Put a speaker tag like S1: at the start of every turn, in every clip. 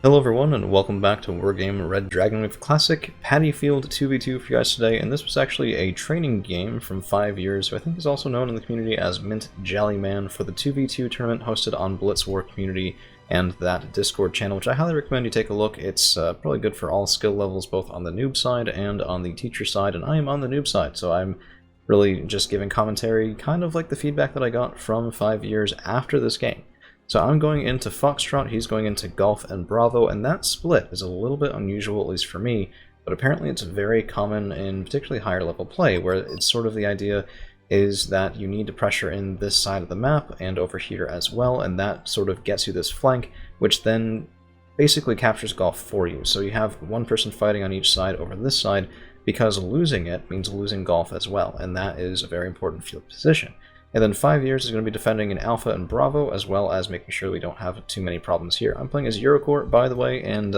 S1: Hello everyone, and welcome back to Wargame Red Dragon with Classic Paddy Field 2v2 for you guys today, and this was actually a training game from 5 years, who I think is also known in the community as Mint Jellyman, for the 2v2 tournament hosted on Blitz War Community and that Discord channel, which I highly recommend you take a look. It's probably good for all skill levels, both on the noob side and on the teacher side, and I am on the noob side, so I'm really just giving commentary, kind of like the feedback that I got from 5 years after this game. So I'm going into Foxtrot, he's going into Golf and Bravo, and that split is a little bit unusual, at least for me, but apparently it's very common in particularly higher level play, where it's sort of the idea is that you need to pressure in this side of the map and over here as well, and that sort of gets you this flank, which then basically captures Golf for you. So you have one person fighting on each side over this side, because losing it means losing Golf as well, and that is a very important field position. And then 5 years is going to be defending in Alpha and Bravo, as well as making sure we don't have too many problems here. I'm playing as Eurocore, by the way, and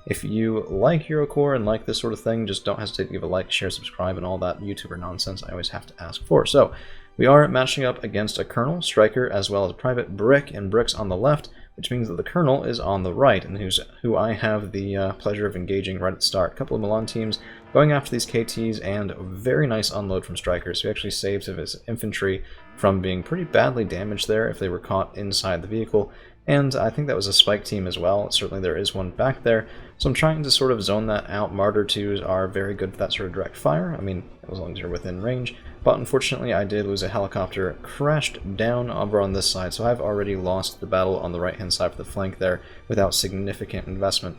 S1: if you like Eurocore and like this sort of thing, just don't hesitate to give a like, share, subscribe, and all that YouTuber nonsense I always have to ask for. So, we are matching up against a Colonel, Striker, as well as a Private Brick, and Brick's on the left, which means that the Colonel is on the right, and who I have the pleasure of engaging right at the start. A couple of Milan teams going after these KTs, and a very nice unload from Striker, so he actually saves his infantry from being pretty badly damaged there if they were caught inside the vehicle. And I think that was a spike team as well. Certainly there is one back there. So I'm trying to sort of zone that out. Martyr 2s are very good for that sort of direct fire. I mean, as long as you're within range. But unfortunately, I did lose a helicopter, crashed down over on this side. So I've already lost the battle on the right-hand side for the flank there without significant investment.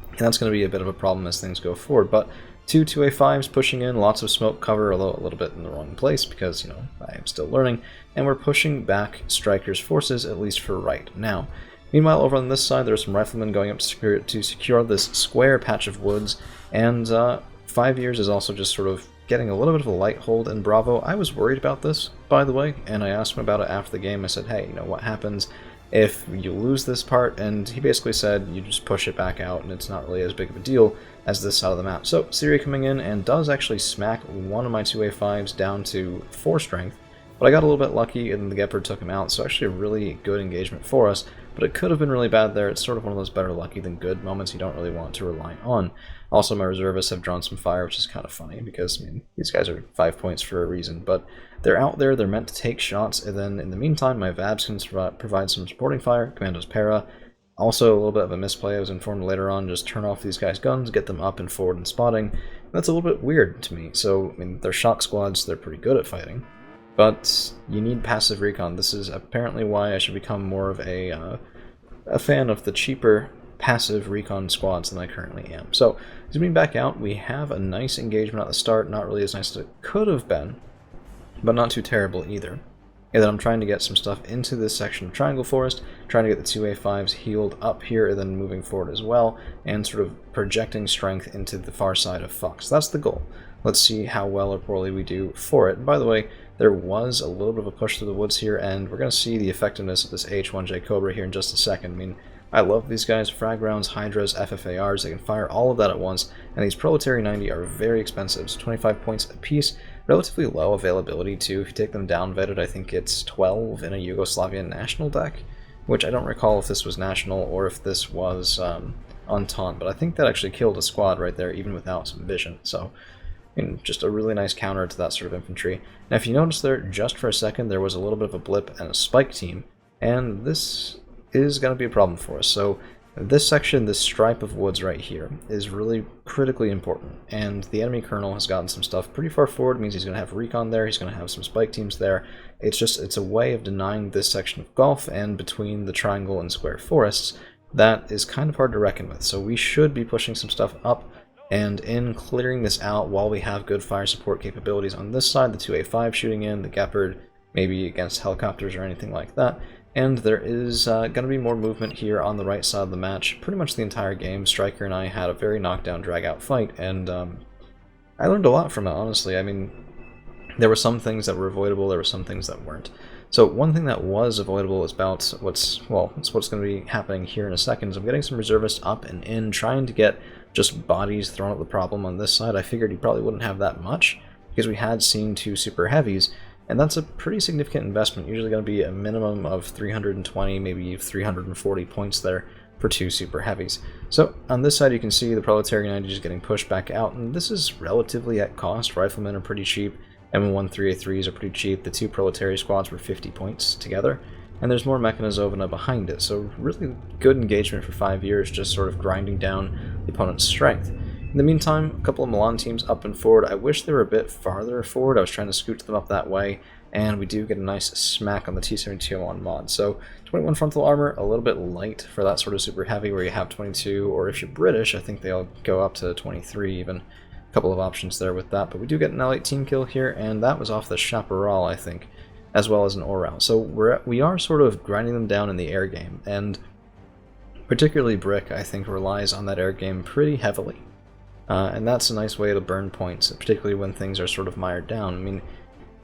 S1: And that's going to be a bit of a problem as things go forward. But two 2A5s pushing in, lots of smoke cover, although a little bit in the wrong place because, you know, I am still learning. And we're pushing back Striker's forces, at least for right now. Meanwhile, over on this side, there's some riflemen going up to secure this square patch of woods. And 5 years is also just sort of getting a little bit of a light hold in Bravo. I was worried about this, by the way, and I asked him about it after the game. I said, hey, you know, what happens if you lose this part? And he basically said you just push it back out and it's not really as big of a deal as this side of the map. So Syria coming in and does actually smack one of my 2A5s down to 4 strength, but I got a little bit lucky and the Gepard took him out, so actually a really good engagement for us, but it could have been really bad there. It's sort of one of those better lucky than good moments you don't really want to rely on. Also, my reservists have drawn some fire, which is kind of funny because, I mean, these guys are 5 points for a reason, but they're out there, they're meant to take shots, and then in the meantime, my Vabs can provide some supporting fire, Commando's Para. Also, a little bit of a misplay, I was informed later on, just turn off these guys' guns, get them up and forward and spotting. That's a little bit weird to me. So, I mean, they're shock squads, they're pretty good at fighting, but you need passive recon. This is apparently why I should become more of a fan of the cheaper passive recon squads than I currently am. So, zooming back out, we have a nice engagement at the start, not really as nice as it could have been, but not too terrible either. And then I'm trying to get some stuff into this section of Triangle Forest, trying to get the 2A5s healed up here, and then moving forward as well, and sort of projecting strength into the far side of Fox. That's the goal. Let's see how well or poorly we do for it. And by the way, there was a little bit of a push through the woods here, and we're going to see the effectiveness of this H1J Cobra here in just a second. I mean, I love these guys, frag rounds, hydras, FFARs, they can fire all of that at once, and these Proletary 90 are very expensive, so 25 points a piece, relatively low availability too. If you take them down vetted, I think it's 12 in a Yugoslavian national deck, which I don't recall if this was national or if this was Entente, but I think that actually killed a squad right there, even without some vision, so I mean, just a really nice counter to that sort of infantry. Now if you notice there, just for a second, there was a little bit of a blip and a spike team, and this is going to be a problem for us. So this section, this stripe of woods right here, is really critically important, and the enemy colonel has gotten some stuff pretty far forward. It means he's going to have recon there, he's going to have some spike teams there. It's a way of denying this section of Golf, and between the triangle and square forests, that is kind of hard to reckon with. So we should be pushing some stuff up, and in clearing this out while we have good fire support capabilities on this side, the 2A5 shooting in, the Gepard maybe against helicopters or anything like that. And there is going to be more movement here on the right side of the match. Pretty much the entire game, Striker and I had a very knockdown, drag-out fight, and I learned a lot from it, honestly. I mean, there were some things that were avoidable, there were some things that weren't. So one thing that was avoidable is about what's going to be happening here in a second. Is I'm getting some reservists up and in, trying to get just bodies thrown at the problem on this side. I figured he probably wouldn't have that much, because we had seen 2 super heavies, and that's a pretty significant investment, usually going to be a minimum of 320, maybe 340 points there for 2 super heavies. So on this side you can see the Proletarian Knight is getting pushed back out, and this is relatively at cost. Riflemen are pretty cheap, M1 3A3s are pretty cheap, the 2 Proletarian squads were 50 points together, and there's more Mechanizovna behind it, so really good engagement for 5 years, just sort of grinding down the opponent's strength. In the meantime, a couple of Milan teams up and forward. I wish they were a bit farther forward. I was trying to scoot them up that way, and we do get a nice smack on the T-7201 mod. So 21 frontal armor, a little bit light for that sort of super heavy where you have 22, or if you're British, I think they'll go up to 23 even. A couple of options there with that, but we do get an L18 kill here, and that was off the Chaparral, I think, as well as an Oral. So we are sort of grinding them down in the air game, and particularly Brick, I think, relies on that air game pretty heavily. And that's a nice way to burn points, particularly when things are sort of mired down. I mean,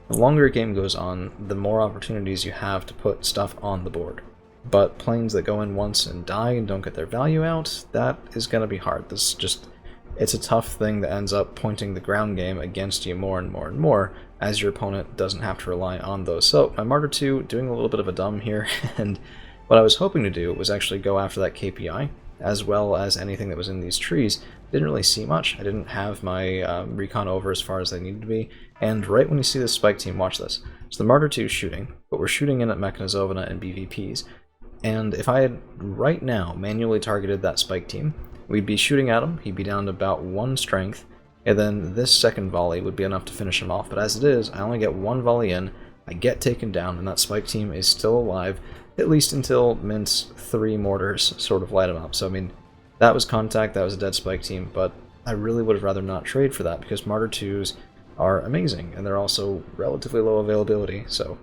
S1: the longer a game goes on, the more opportunities you have to put stuff on the board. But planes that go in once and die and don't get their value out, that is going to be hard. It's a tough thing that ends up pointing the ground game against you more and more and more, as your opponent doesn't have to rely on those. So, my Martyr 2 doing a little bit of a dumb here, and what I was hoping to do was actually go after that KPI, as well as anything that was in these trees. Didn't really see much. I didn't have my recon over as far as they needed to be, and right when you see this spike team, watch this. So the Martyr 2 is shooting, but we're shooting in at Mechanizovna and BVPs, and if I had right now manually targeted that spike team, we'd be shooting at him, he'd be down to about 1 strength, and then this second volley would be enough to finish him off. But as it is, I only get 1 volley in, I get taken down, and that spike team is still alive, at least until Mint's 3 mortars sort of light him up. So I mean, that was contact, that was a dead spike team, but I really would have rather not trade for that, because Martyr 2s are amazing, and they're also relatively low availability, so,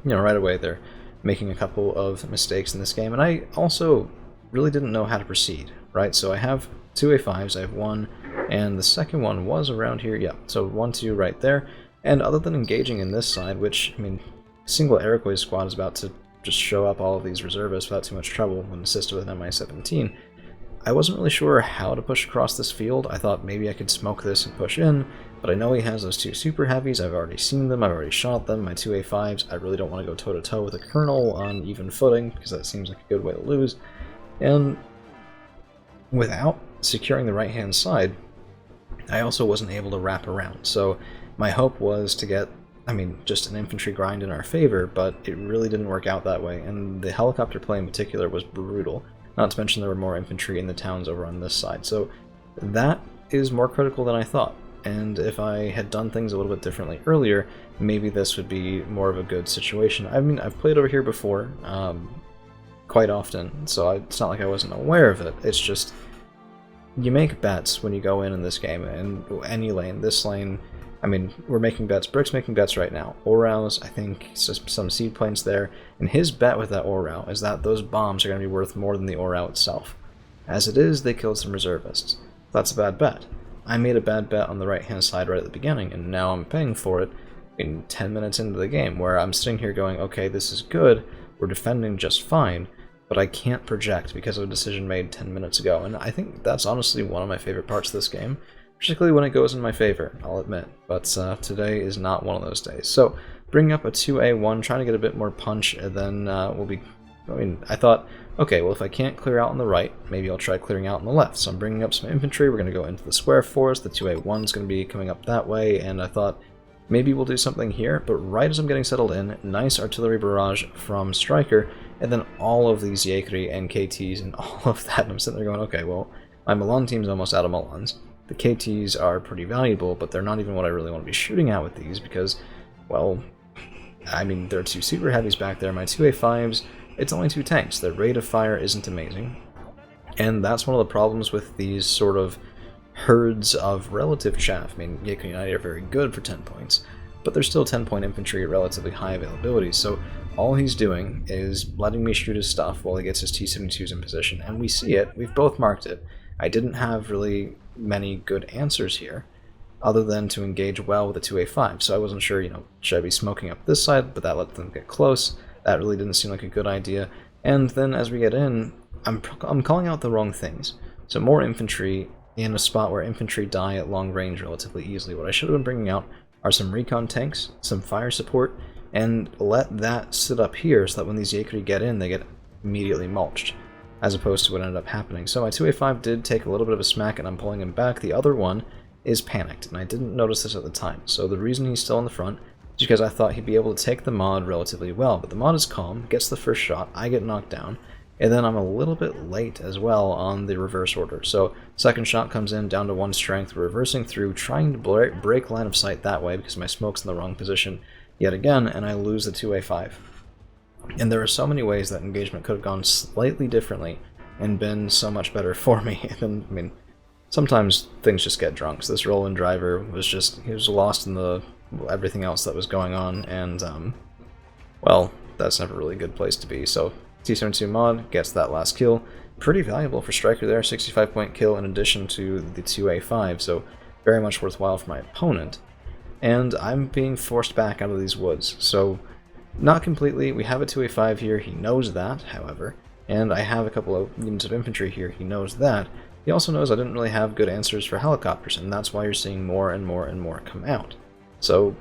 S1: you know, right away they're making a couple of mistakes in this game, and I also really didn't know how to proceed, right? So I have 2 A5s, I have 1, and the second one was around here, yeah, so 1, 2 right there, and other than engaging in this side, which, I mean, single Iroquois squad is about to just show up all of these reservists without too much trouble when assisted with an MI-17, I wasn't really sure how to push across this field. I thought maybe I could smoke this and push in, but I know he has those 2 super heavies, I've already seen them, I've already shot them, my 2 A5s, I really don't want to go toe-to-toe with a Colonel on even footing, because that seems like a good way to lose, and without securing the right-hand side, I also wasn't able to wrap around, so my hope was to get, I mean, just an infantry grind in our favor, but it really didn't work out that way, and the helicopter play in particular was brutal. Not to mention there were more infantry in the towns over on this side, so that is more critical than I thought. And if I had done things a little bit differently earlier, maybe this would be more of a good situation. I mean, I've played over here before, quite often, so it's not like I wasn't aware of it. It's just, you make bets when you go in this game, and any lane, this lane, I mean, we're making bets. Brick's making bets right now. Oral's, I think, some seed planes there. And his bet with that Oral is that those bombs are going to be worth more than the Oral itself. As it is, they killed some reservists. That's a bad bet. I made a bad bet on the right-hand side right at the beginning, and now I'm paying for it in 10 minutes into the game, where I'm sitting here going, okay, this is good, we're defending just fine, but I can't project because of a decision made 10 minutes ago. And I think that's honestly one of my favorite parts of this game. Particularly when it goes in my favor, I'll admit, but today is not one of those days. So, bringing up a 2A1, trying to get a bit more punch, and then we'll be, I mean, I thought, okay, well if I can't clear out on the right, maybe I'll try clearing out on the left. So I'm bringing up some infantry, we're going to go into the square forest, the 2A1 is going to be coming up that way, and I thought, maybe we'll do something here, but right as I'm getting settled in, nice artillery barrage from Stryker, and then all of these Yakri and KTs and all of that, and I'm sitting there going, okay, well, my Milan team's almost out of Milans. The KTs are pretty valuable, but they're not even what I really want to be shooting at with these because, well, I mean, there are 2 super heavies back there. My 2 A5s, it's only 2 tanks. Their rate of fire isn't amazing. And that's one of the problems with these sort of herds of relative chaff. I mean, Yakun United are very good for 10 points, but they're still 10-point infantry at relatively high availability. So all he's doing is letting me shoot his stuff while he gets his T-72s in position. And we see it. We've both marked it. I didn't have really many good answers here, other than to engage well with a 2A5, so I wasn't sure, you know, should I be smoking up this side, but that let them get close. That really didn't seem like a good idea. And then as we get in, I'm calling out the wrong things. So more infantry in a spot where infantry die at long range relatively easily. What I should have been bringing out are some recon tanks, some fire support, and let that sit up here so that when these Yakri get in, they get immediately mulched. as opposed to what ended up happening. So my 2A5 did take a little bit of a smack, and I'm pulling him back. The other one is panicked, and I didn't notice this at the time. So the reason he's still in the front is because I thought he'd be able to take the mod relatively well. But the mod is calm, gets the first shot, I get knocked down, and then I'm a little bit late as well on the reverse order. So second shot comes in, down to 1 strength, reversing through, trying to break line of sight that way because my smoke's in the wrong position yet again, and I lose the 2A5. And there are so many ways that engagement could have gone slightly differently and been so much better for me. And I mean, sometimes things just get drunk. So this Roland driver was just, he was lost in the everything else that was going on, and well, that's never really a good place to be. So T72 mod gets that last kill. Pretty valuable for Striker there, 65-point kill in addition to the 2A5, so very much worthwhile for my opponent. And I'm being forced back out of these woods, so not completely. We have a 2A5 here, he knows that, however, and I have a couple of units of infantry here, he knows that. He also knows I didn't really have good answers for helicopters, and that's why you're seeing more and more and more come out. So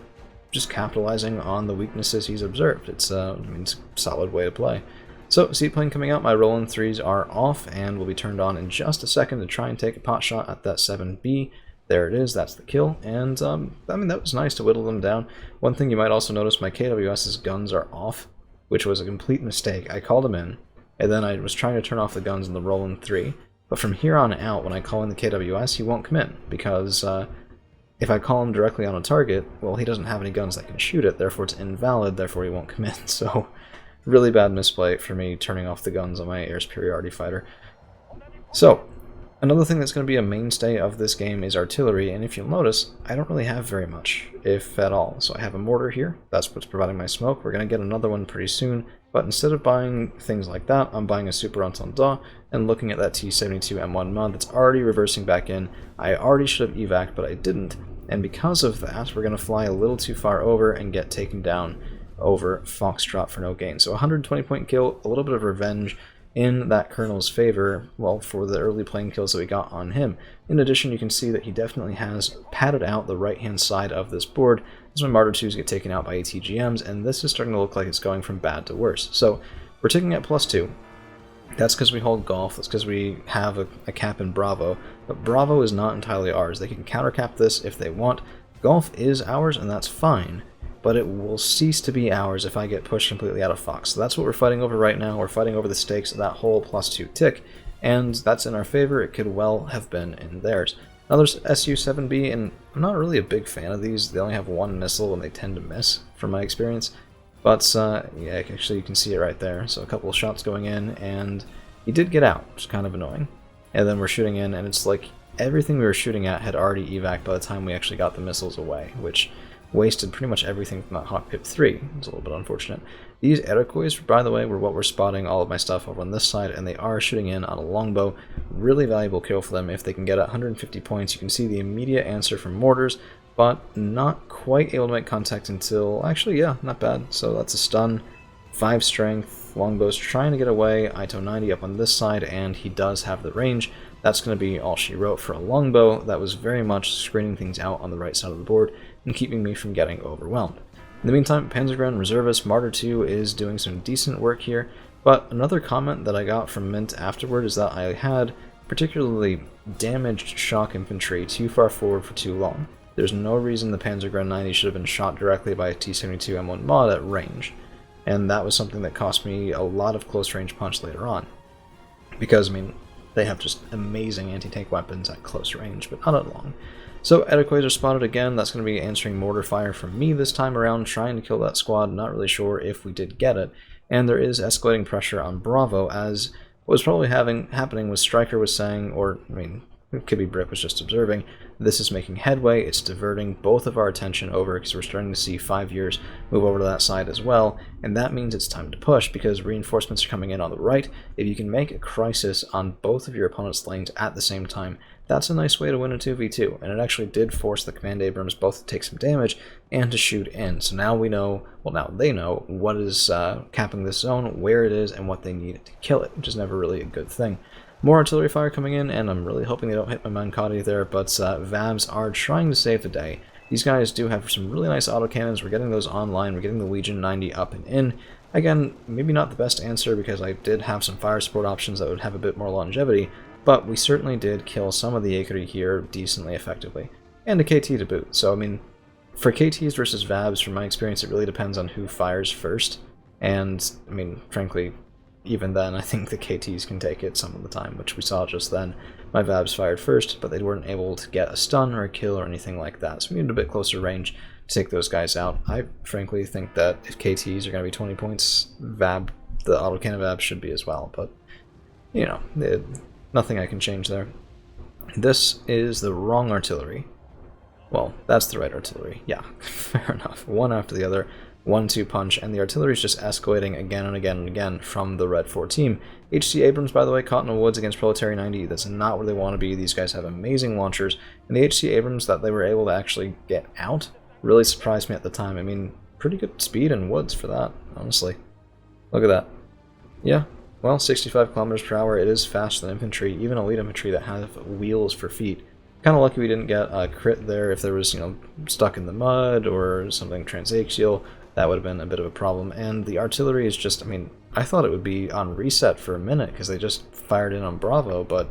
S1: just capitalizing on the weaknesses he's observed. It's I mean, it's a solid way to play. So seaplane coming out, my Roland 3s are off and will be turned on in just a second to try and take a pot shot at that 7B. There it is, that's the kill, and I mean, that was nice to whittle them down. One thing you might also notice, my KWS's guns are off, which was a complete mistake. I called him in, and then I was trying to turn off the guns in the Roland 3, but from here on out, when I call in the KWS, he won't come in, because if I call him directly on a target, well, he doesn't have any guns that can shoot it, therefore it's invalid, therefore he won't come in, so really bad misplay for me turning off the guns on my air superiority fighter. So, another thing that's going to be a mainstay of this game is artillery, and if you'll notice, I don't really have very much, if at all. So I have a mortar here, that's what's providing my smoke. We're going to get another one pretty soon, but instead of buying things like that, I'm buying a Super Entendant and looking at that T72 M1 mod that's already reversing back in. I already should have evac'd, but I didn't, and because of that, we're going to fly a little too far over and get taken down over Foxtrot for no gain. So 120-point kill, a little bit of revenge in that Colonel's favor, well, for the early plane kills that we got on him. In addition, you can see that he definitely has padded out the right-hand side of this board as my Martyr 2s get taken out by ATGMs, and this is starting to look like it's going from bad to worse. So we're ticking at +2. That's because we hold Golf, that's because we have a cap in Bravo, but Bravo is not entirely ours. They can countercap this if they want. Golf is ours, and that's fine, but it will cease to be ours if I get pushed completely out of Fox. So that's what we're fighting over right now. We're fighting over the stakes of that whole +2 tick, and that's in our favor. It could well have been in theirs. Now there's SU-7B, and I'm not really a big fan of these. They only have one missile, and they tend to miss, from my experience. But, yeah, actually you can see it right there. So a couple of shots going in, and he did get out, which is kind of annoying. And then we're shooting in, and it's like everything we were shooting at had already evac'd by the time we actually got the missiles away, which wasted pretty much everything from that Hawk Pip 3. It's a little bit unfortunate. These Iroquois, by the way, were what we're spotting all of my stuff over on this side, and they are shooting in on a longbow. Really valuable kill for them if they can get 150 points. You can see the immediate answer from mortars, but not quite able to make contact until, actually, yeah, not bad. So that's a stun, 5 strength, longbow's trying to get away, Ito 90 up on this side, and he does have the range. That's going to be all she wrote for a longbow. That was very much screening things out on the right side of the board and keeping me from getting overwhelmed. In the meantime, Panzergren Reservist Martyr 2 is doing some decent work here, but another comment that I got from Mint afterward is that I had particularly damaged shock infantry too far forward for too long. There's no reason the Panzergren 90 should have been shot directly by a T-72 M1 mod at range, and that was something that cost me a lot of close range punch later on. Because, I mean, they have just amazing anti-tank weapons at close range, but not at long. So Iroquois are spotted again. That's going to be answering mortar fire from me this time around, trying to kill that squad. Not really sure if we did get it. And there is escalating pressure on Bravo, as what was probably happening was Stryker was saying, or, I mean, it could be Brick was just observing, this is making headway, it's diverting both of our attention over, because we're starting to see 5 years move over to that side as well, and that means it's time to push, because reinforcements are coming in on the right. If you can make a crisis on both of your opponent's lanes at the same time, that's a nice way to win a 2v2, and it actually did force the Command Abrams both to take some damage and to shoot in. So now we know, well, now they know what is capping this zone, where it is, and what they need to kill it, which is never really a good thing. More artillery fire coming in, and I'm really hoping they don't hit my Mancati there, but Vavs are trying to save the day. These guys do have some really nice autocannons. We're getting those online. We're getting the Legion 90 up and in. Again, maybe not the best answer because I did have some fire support options that would have a bit more longevity, but we certainly did kill some of the Yakuri here decently effectively. And a KT to boot, so I mean, for KTs versus Vabs, from my experience, it really depends on who fires first, and I mean, frankly, even then, I think the KTs can take it some of the time, which we saw just then. My Vabs fired first, but they weren't able to get a stun or a kill or anything like that, so we needed a bit closer range to take those guys out. I frankly think that if KTs are going to be 20 points, the autocannon Vab should be as well, but, you know, nothing I can change there. This is the wrong artillery. Well, that's the right artillery. Yeah, fair enough. One after the other. 1-2 punch, and the artillery is just escalating again and again and again from the Red 4 team. HC Abrams, by the way, caught in the woods against Proletary 90. That's not where they want to be. These guys have amazing launchers, and the HC Abrams that they were able to actually get out really surprised me at the time. I mean, pretty good speed in woods for that, honestly. Look at that. Yeah, well, 65 kilometers per hour. It is faster than infantry, even elite infantry that have wheels for feet. Kind of lucky we didn't get a crit there. If there was, you know, stuck in the mud or something transaxial, that would have been a bit of a problem. And the artillery is just, I mean, I thought it would be on reset for a minute because they just fired in on Bravo, but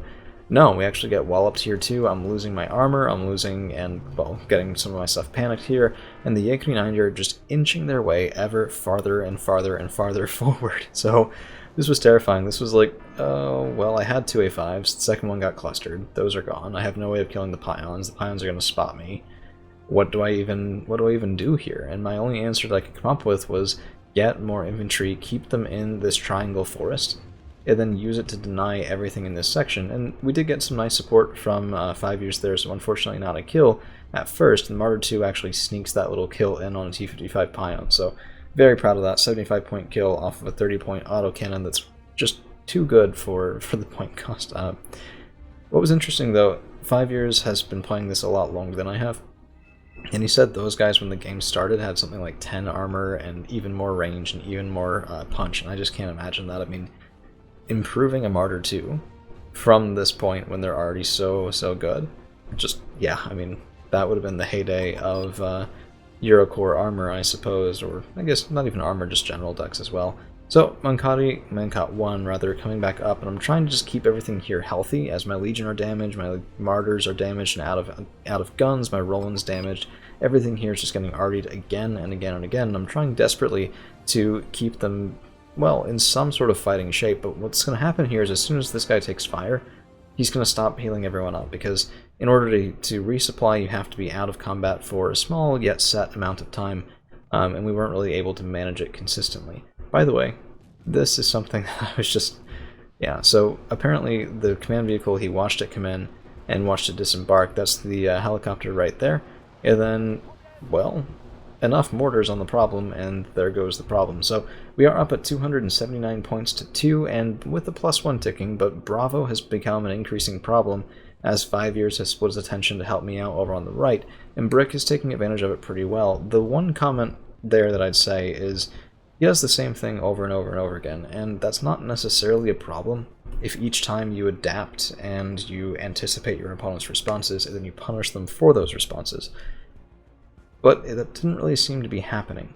S1: no, we actually get walloped here too. I'm losing my armor, I'm losing, and, well, getting some of my stuff panicked here, and the Yakuri 90 are just inching their way ever farther and farther and farther forward. So this was terrifying. This was like, oh, well, I had 2 A5s, the second one got clustered, those are gone. I have no way of killing the Pions are going to spot me. What do I even do here? And my only answer that I could come up with was get more infantry, keep them in this triangle forest, and then use it to deny everything in this section. And we did get some nice support from 5 years there, so unfortunately not a kill at first. And Martyr 2 actually sneaks that little kill in on a T-55 Pion, so very proud of that. 75-point kill off of a 30-point autocannon that's just too good for the point cost. What was interesting though, 5 years has been playing this a lot longer than I have. And he said those guys, when the game started, had something like 10 armor and even more range and even more punch, and I just can't imagine that. I mean, improving a Martyr 2 from this point when they're already so good, just, yeah, I mean, that would have been the heyday of Eurocore armor, I suppose, or I guess not even armor, just general decks as well. So, Mankat 1, rather, coming back up, and I'm trying to just keep everything here healthy, as my Legion are damaged, my Martyrs are damaged and out of guns, my Roland's damaged. Everything here is just getting RD'd again and again and again, and I'm trying desperately to keep them, well, in some sort of fighting shape, but what's going to happen here is as soon as this guy takes fire, he's going to stop healing everyone up, because in order to resupply, you have to be out of combat for a small yet set amount of time, and we weren't really able to manage it consistently. By the way, this is something that I was just, yeah, so apparently the command vehicle, he watched it come in and watched it disembark. That's the helicopter right there. And then, well, enough mortars on the problem, and there goes the problem. So we are up at 279 points to 2, and with the +1 ticking, but Bravo has become an increasing problem as 5 years has split his attention to help me out over on the right, and Brick is taking advantage of it pretty well. The one comment there that I'd say is, he does the same thing over and over and over again, and that's not necessarily a problem if each time you adapt and you anticipate your opponent's responses and then you punish them for those responses. But that didn't really seem to be happening.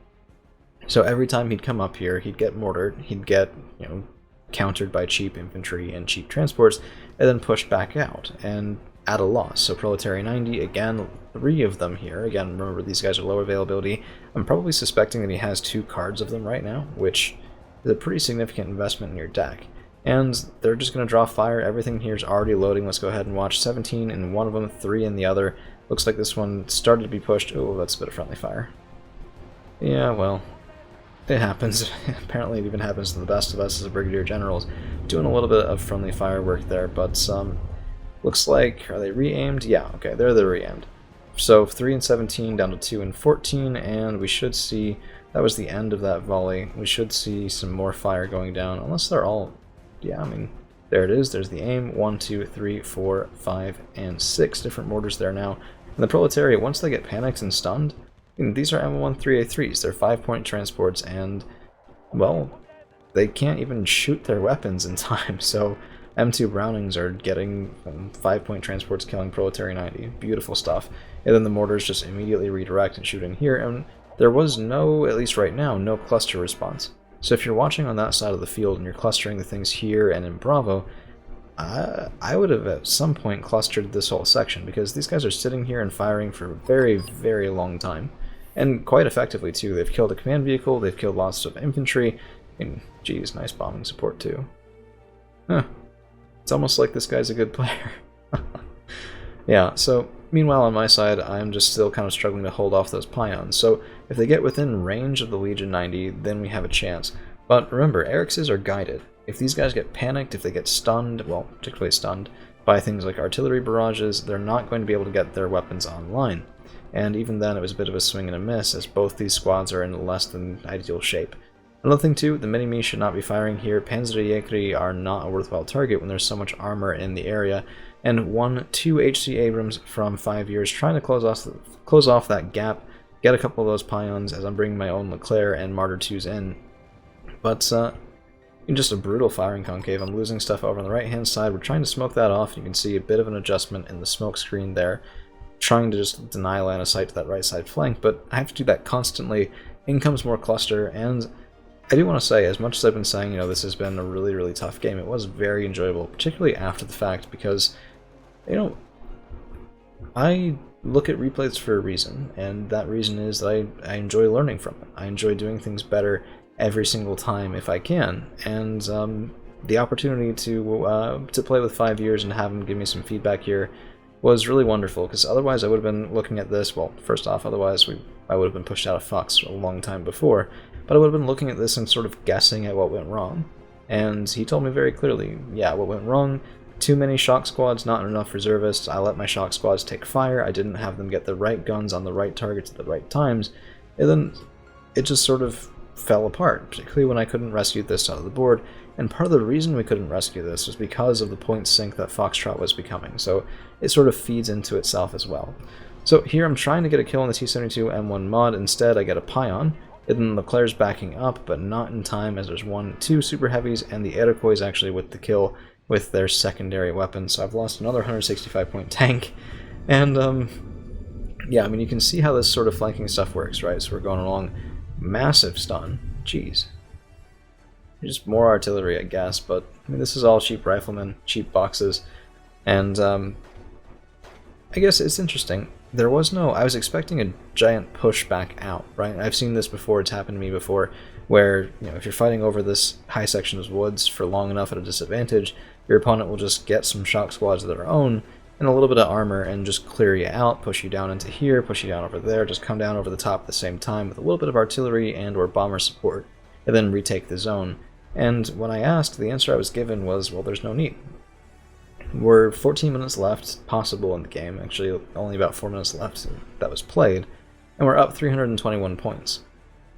S1: So every time he'd come up here, he'd get mortared, he'd get, you know, countered by cheap infantry and cheap transports, and then pushed back out, and at a loss. So Proletary 90, again, 3 of them here. Again, remember, these guys are low availability. I'm probably suspecting that he has 2 cards of them right now, which is a pretty significant investment in your deck. And they're just going to draw fire. Everything here is already loading. Let's go ahead and watch 17 in one of them, 3 in the other. Looks like this one started to be pushed. Oh, that's a bit of friendly fire. Yeah, well, it happens. Apparently it even happens to the best of us as a Brigadier Generals. Doing a little bit of friendly fire work there, but looks like, are they re-aimed? Yeah, okay, they're re-aimed. So 3 and 17 down to 2 and 14, and we should see, that was the end of that volley. We should see some more fire going down, unless they're all, yeah, I mean, there it is, there's the aim. 1, 2, 3, 4, 5, and 6 different mortars there now. And the Proletariat, once they get panicked and stunned, I mean, these are M1 3A3s, they're 5-point transports, and, well, they can't even shoot their weapons in time, so M2 Brownings are getting 5-point transports killing Proletary 90. Beautiful stuff. And then the mortars just immediately redirect and shoot in here, and there was no, at least right now, no cluster response. So if you're watching on that side of the field and you're clustering the things here and in Bravo, I would have at some point clustered this whole section, because these guys are sitting here and firing for a very, very long time. And quite effectively too. They've killed a command vehicle, they've killed lots of infantry, and geez, nice bombing support too. Huh. It's almost like this guy's a good player. Yeah, so meanwhile on my side, I'm just still kind of struggling to hold off those pions. So if they get within range of the Legion 90, then we have a chance. But remember, Erix's are guided. If these guys get panicked, if they get stunned, well, particularly stunned, by things like artillery barrages, they're not going to be able to get their weapons online. And even then, it was a bit of a swing and a miss, as both these squads are in less than ideal shape. Another thing too, the mini-me should not be firing here. Panzerjäger are not a worthwhile target when there's so much armor in the area. And 2 HC Abrams from 5 years trying to close off that gap, get a couple of those pions as I'm bringing my own Leclerc and Martyr 2s in. But just a brutal firing concave. I'm losing stuff over on the right hand side. We're trying to smoke that off. You can see a bit of an adjustment in the smoke screen there, trying to just deny line of sight to that right side flank, but I have to do that constantly. In comes more cluster, and I do want to say, as much as I've been saying, this has been a really, really tough game, it was very enjoyable, particularly after the fact, because, I look at replays for a reason, and that reason is that I enjoy learning from it. I enjoy doing things better every single time if I can, and the opportunity to play with 5 years and have them give me some feedback here was really wonderful, because otherwise I would have been looking at this, well, first off, otherwise I would have been pushed out of Fox a long time before, but I would have been looking at this and sort of guessing at what went wrong. And he told me very clearly, yeah, what went wrong, too many shock squads, not enough reservists, I let my shock squads take fire, I didn't have them get the right guns on the right targets at the right times, and then it just sort of fell apart, particularly when I couldn't rescue this out of the board. And part of the reason we couldn't rescue this was because of the point sink that Foxtrot was becoming, so it sort of feeds into itself as well. So here I'm trying to get a kill on the T-72 M1 mod. Instead I get a pion, and then Leclerc's backing up, but not in time, as there's 2 super heavies, and the Iroquois is actually with the kill with their secondary weapon, so I've lost another 165 point tank. And yeah, I mean, you can see how this sort of flanking stuff works, right? So we're going along, massive stun, jeez. Just more artillery, I guess, but I mean, this is all cheap riflemen, cheap boxes, and I guess it's interesting. There was no, I was expecting a giant push back out, right? I've seen this before, it's happened to me before, where, if you're fighting over this high section of woods for long enough at a disadvantage, your opponent will just get some shock squads of their own and a little bit of armor and just clear you out, push you down into here, push you down over there, just come down over the top at the same time with a little bit of artillery and or bomber support, and then retake the zone. And when I asked, the answer I was given was, well, there's no need. We're 14 minutes left, possible in the game, actually only about 4 minutes left that was played, and we're up 321 points.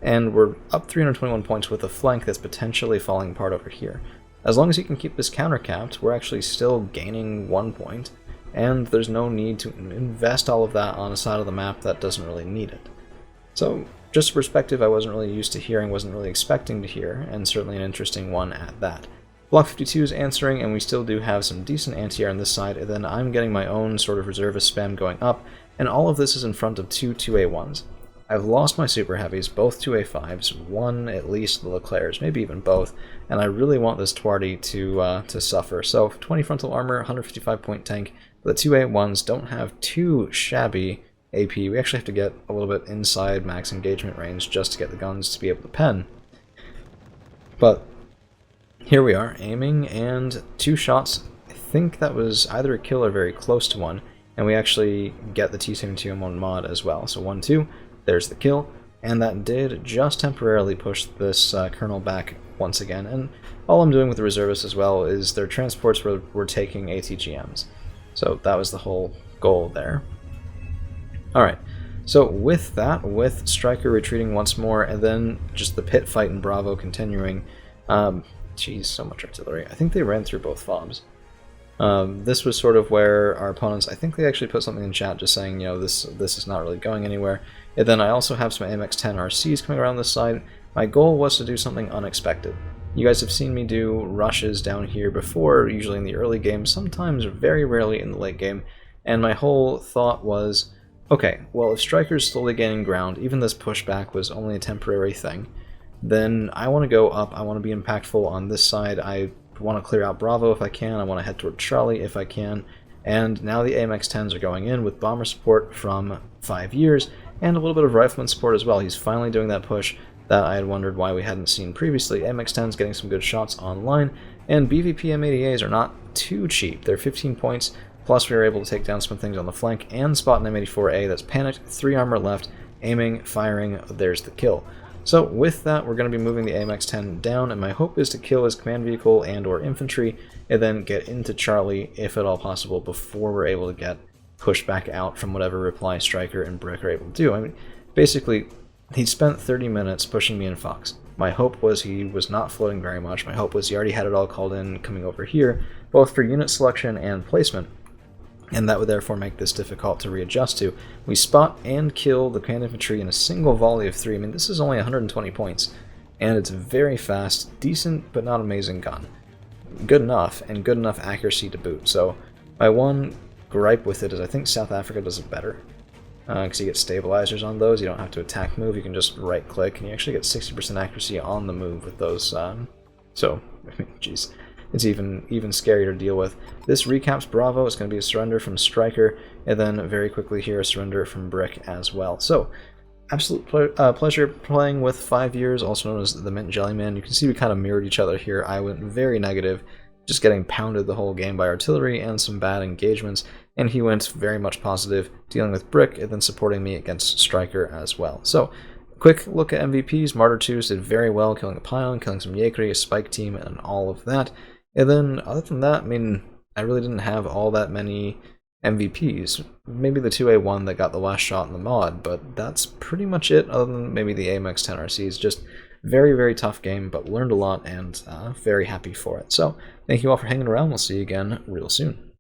S1: And we're up 321 points with a flank that's potentially falling apart over here. As long as you can keep this counter capped, we're actually still gaining 1 point, and there's no need to invest all of that on a side of the map that doesn't really need it. So, just a perspective I wasn't really used to hearing, wasn't really expecting to hear, and certainly an interesting one at that. Block 52 is answering, and we still do have some decent anti-air on this side, and then I'm getting my own sort of reservist spam going up, and all of this is in front of 2 2A1s. I've lost my super heavies, both 2A5s, one at least the Leclercs, maybe even both, and I really want this Twardy to suffer. So 20 frontal armor, 155 point tank. The 2A1s don't have too shabby AP. We actually have to get a little bit inside max engagement range just to get the guns to be able to pen. But here we are, aiming, and 2 shots. I think that was either a kill or very close to one, and we actually get the T-72 M1 mod as well. So 1-2. There's the kill, and that did just temporarily push this colonel back once again, and all I'm doing with the reservists as well is their transports were taking ATGMs. So that was the whole goal there. Alright, so with that, with Stryker retreating once more, and then just the pit fight in Bravo continuing, geez, so much artillery. I think they ran through both FOBs. This was sort of where our opponents, I think they actually put something in chat just saying, this is not really going anywhere. And then I also have some AMX-10 RCs coming around this side. My goal was to do something unexpected. You guys have seen me do rushes down here before, usually in the early game, sometimes very rarely in the late game, and my whole thought was, okay, well, if Stryker's slowly gaining ground, even this pushback was only a temporary thing, then I want to go up. I want to be impactful on this side. I want to clear out Bravo if I can. I want to head toward Charlie if I can. And now the AMX-10s are going in with bomber support from 5 years and a little bit of rifleman support as well. He's finally doing that push that I had wondered why we hadn't seen previously. AMX-10s getting some good shots online, and BVP M80As are not too cheap. They're 15 points, plus we were able to take down some things on the flank and spot an M84A that's panicked, 3 armor left, aiming, firing, there's the kill. So with that, we're going to be moving the AMX-10 down, and my hope is to kill his command vehicle and or infantry, and then get into Charlie, if at all possible, before we're able to get pushed back out from whatever reply Stryker and Brick are able to do. I mean, basically, he spent 30 minutes pushing me and Fox. My hope was he was not floating very much. My hope was he already had it all called in coming over here, both for unit selection and placement, and that would therefore make this difficult to readjust to. We spot and kill the command infantry in a single volley of 3. I mean, this is only 120 points, and it's a very fast, decent, but not amazing gun. Good enough, and good enough accuracy to boot. So my one gripe with it is I think South Africa does it better, because you get stabilizers on those. You don't have to attack move, you can just right click, and you actually get 60% accuracy on the move with those. So, I mean, jeez. It's even scarier to deal with. This recaps Bravo. It's going to be a surrender from Stryker, and then very quickly here a surrender from Brick as well. So, absolute pleasure playing with 5 years, also known as the Mint Jellyman. You can see we kind of mirrored each other here. I went very negative, just getting pounded the whole game by artillery and some bad engagements, and he went very much positive, dealing with Brick and then supporting me against Stryker as well. So, quick look at MVPs. Martyr 2s did very well, killing a Pylon, killing some Yakri, a Spike team, and all of that. And then, other than that, I mean, I really didn't have all that many MVPs. Maybe the 2A1 that got the last shot in the mod, but that's pretty much it, other than maybe the AMX-10 RCs. Just very, very tough game, but learned a lot, and very happy for it. So, thank you all for hanging around. We'll see you again real soon.